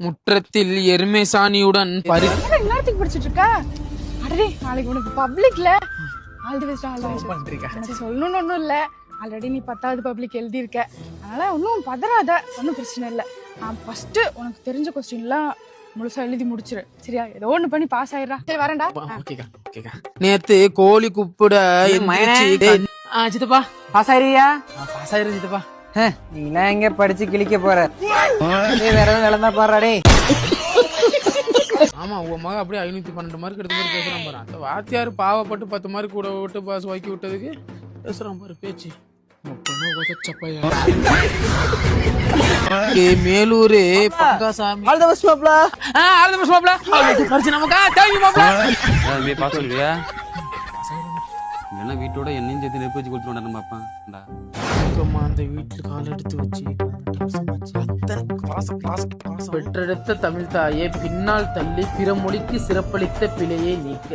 முற்றத்தில் எருமை சாணியுடன் என்னத்துக்கு படிச்சிட்டு இருக்க? அடடே நாளைக்கு உனக்கு பப்ளிக்ல ஆல் தி பெஸ்ட். எனக்கு சொல்லணும்னு ஒன்றும் இல்லை, ஆல்ரெடி நீ 10வது பப்ளிக் எழுதியிருக்க, அதனால ஒன்றும் பதறாத, ஒன்றும் பிரச்சனை இல்லை. நான் ஃபர்ஸ்ட் உனக்கு தெரிஞ்ச கொஸ்டின்லாம் முழுசா எழுதி முடிச்சிரு, சரியா? ஏதோ ஒன்று பண்ணி பாஸ் ஆயிடுறா. சரி வரேன்டா. நேத்து கோழி குப்பிட சித்தப்பா பாஸ் ஆயிருவியா? பாஸ் ஆயிரு சித்தப்பா. நீலாம் எங்க படிச்சு கிழிக்க போற? வேற எதுவும் வேலை தான் பாடுறாடே. ஆமா, உன் மகன் அப்படியே 512 மார்க் எடுத்த மாதிரி பேசுறான் பாரு. அந்த வாத்தியார் பாவப்பட்டு 10 மார்க் கூட விட்டு பாஸ் வாக்கி விட்டதுக்கு பேசுறான் பாரு பேச்சு. மேலூரு பங்காசாமி வீட்டோட என்னையும் சேர்த்து நெருப்பு வச்சு கொடுத்துருவாண்டா நம்ம அப்பா. அந்த வீட்டுல கால் எடுத்து வச்சு பெற்றெடுத்த தமிழ் தாயே பின்னால் தள்ளி பிற மொழிக்கு சிறப்பளித்த பிழையை நீக்க.